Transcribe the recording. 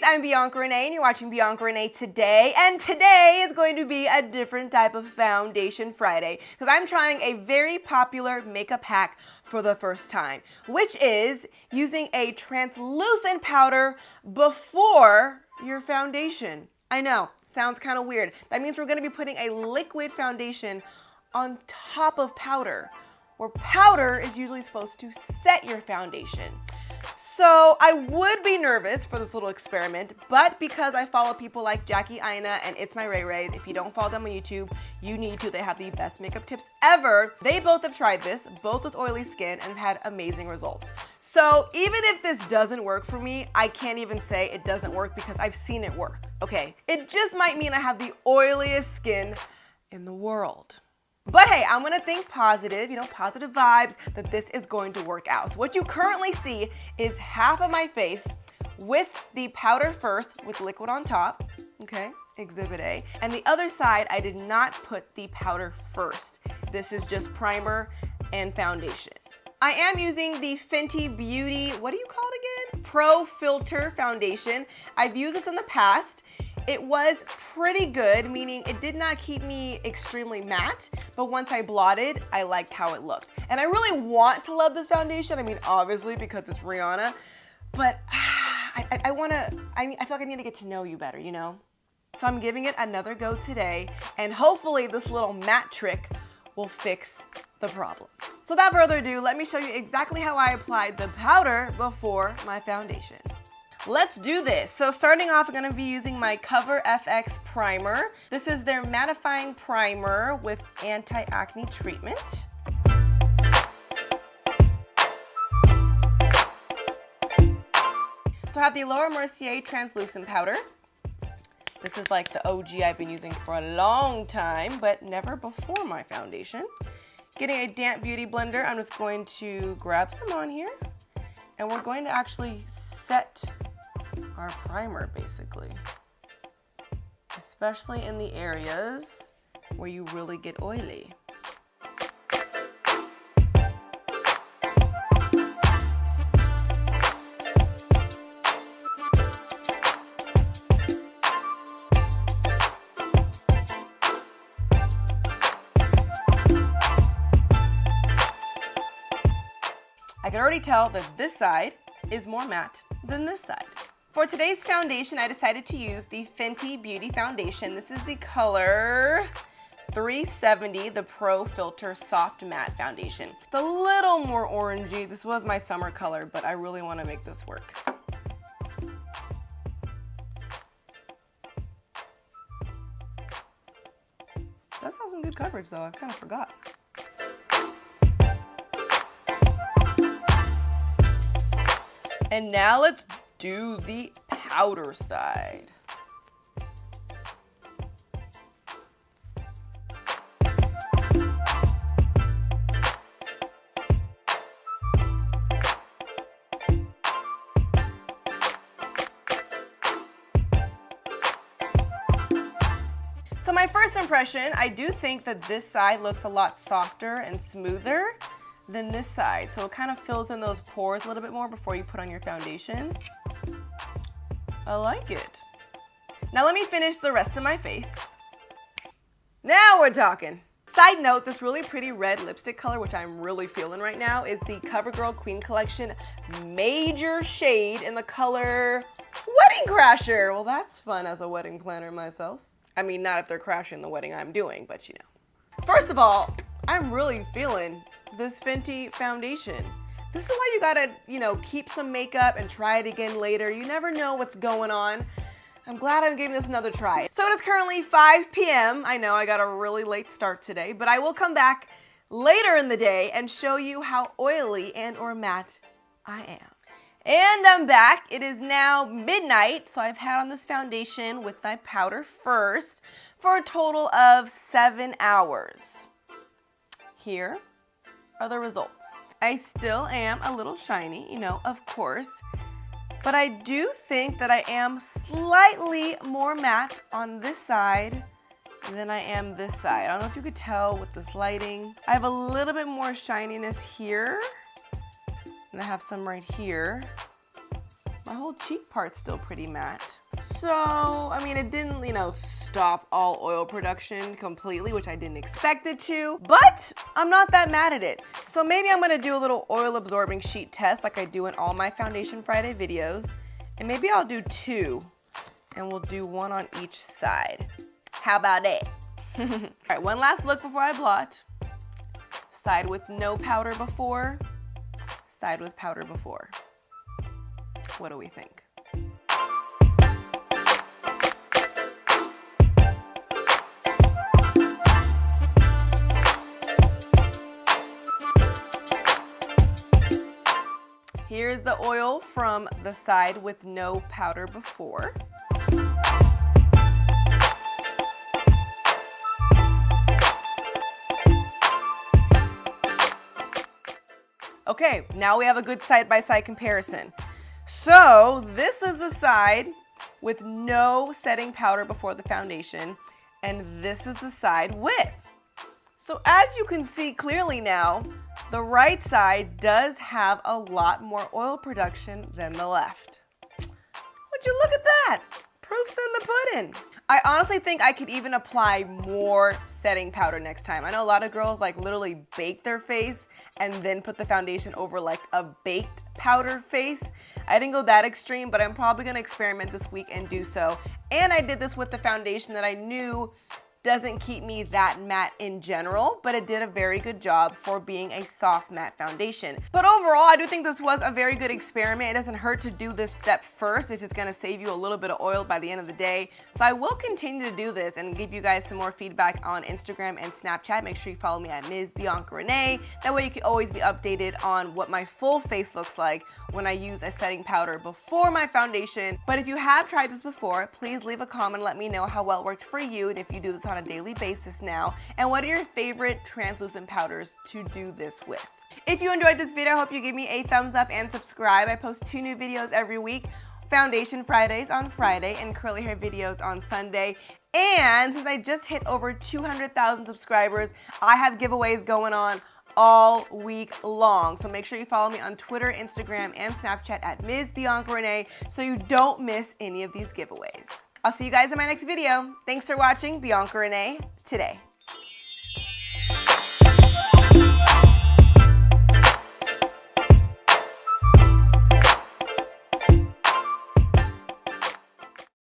I'm Bianca Renee and you're watching Bianca Renee Today, and today is going to be a different type of Foundation Friday because I'm trying a very popular makeup hack for the first time, which is using a translucent powder before your foundation. I know, sounds kind of weird. That means we're going to be putting a liquid foundation on top of powder, where powder is usually supposed to set your foundation. So I would be nervous for this little experiment, but because I follow people like Jackie Aina and It's My Ray Ray, if you don't follow them on YouTube, you need to. They have the best makeup tips ever. They both have tried this, both with oily skin, and have had amazing results. So even if this doesn't work for me, I can't even say it doesn't work because I've seen it work, okay? It just might mean I have the oiliest skin in the world. But hey, I'm gonna think positive, positive vibes, that this is going to work out. So what you currently see is half of my face with the powder first with liquid on top, okay, exhibit A. And the other side, I did not put the powder first. This is just primer and foundation. I am using the Fenty Beauty, what do you call it again? Pro Filter Foundation. I've used this in the past. It was pretty good, meaning it did not keep me extremely matte, but once I blotted, I liked how it looked. And I really want to love this foundation. I mean, obviously because it's Rihanna, but I feel like I need to get to know you better, So I'm giving it another go today, and hopefully this little matte trick will fix the problem. So without further ado, let me show you exactly how I applied the powder before my foundation. Let's do this. So starting off, I'm gonna be using my Cover FX primer. This is their mattifying primer with anti-acne treatment. So I have the Laura Mercier translucent powder. This is like the OG I've been using for a long time, but never before my foundation. Getting a damp beauty blender, I'm just going to grab some on here, and we're going to actually set our primer basically, especially in the areas where you really get oily. I can already tell that this side is more matte than this side. For today's foundation, I decided to use the Fenty Beauty foundation. This is the color 370, the Pro Filter Soft Matte Foundation. It's a little more orangey. This was my summer color, but I really want to make this work. It does have some good coverage though, I kind of forgot. And now let's do the powder side. So my first impression, I do think that this side looks a lot softer and smoother than this side. So it kind of fills in those pores a little bit more before you put on your foundation. I like it. Now let me finish the rest of my face. Now we're talking. Side note, this really pretty red lipstick color, which I'm really feeling right now, is the CoverGirl Queen Collection Major Shade in the color Wedding Crasher. Well, that's fun as a wedding planner myself. I mean, not if they're crashing the wedding I'm doing, but First of all, I'm really feeling this Fenty foundation. This is why you gotta, keep some makeup and try it again later. You never know what's going on. I'm glad I'm giving this another try. So it is currently 5 p.m. I know I got a really late start today, but I will come back later in the day and show you how oily and or matte I am. And I'm back. It is now midnight, so I've had on this foundation with my powder first for a total of 7 hours. Here are the results. I still am a little shiny, of course, but I do think that I am slightly more matte on this side than I am this side. I don't know if you could tell with this lighting. I have a little bit more shininess here, and I have some right here. My whole cheek part's still pretty matte. So, I mean, it didn't, stop all oil production completely, which I didn't expect it to, but I'm not that mad at it. So maybe I'm gonna do a little oil absorbing sheet test like I do in all my Foundation Friday videos. And maybe I'll do 2, and we'll do 1 on each side. How about it? All right, one last look before I blot. Side with no powder before, side with powder before. What do we think? Here's the oil from the side with no powder before. Okay, now we have a good side-by-side comparison. So this is the side with no setting powder before the foundation, and this is the side with. So as you can see clearly now, the right side does have a lot more oil production than the left. Would you look at that? Proof's in the pudding. I honestly think I could even apply more setting powder next time. I know a lot of girls like literally bake their face and then put the foundation over like a baked powder face. I didn't go that extreme, but I'm probably gonna experiment this week and do so. And I did this with the foundation that I knew doesn't keep me that matte in general, but it did a very good job for being a soft matte foundation. But overall, I do think this was a very good experiment. It doesn't hurt to do this step first if it's gonna save you a little bit of oil by the end of the day. So I will continue to do this and give you guys some more feedback on Instagram and Snapchat. Make sure you follow me at Ms. Bianca Renee. That way you can always be updated on what my full face looks like when I use a setting powder before my foundation. But if you have tried this before, please leave a comment and let me know how well it worked for you and if you do this on a daily basis now, and what are your favorite translucent powders to do this with. If you enjoyed this video, I hope you give me a thumbs up and subscribe. I post 2 new videos every week, Foundation Fridays on Friday and curly hair videos on Sunday. And since I just hit over 200,000 subscribers, I have giveaways going on all week long. So make sure you follow me on Twitter, Instagram, and Snapchat at Ms. Bianca Renee so you don't miss any of these giveaways. I'll see you guys in my next video. Thanks for watching Bianca Renee Today.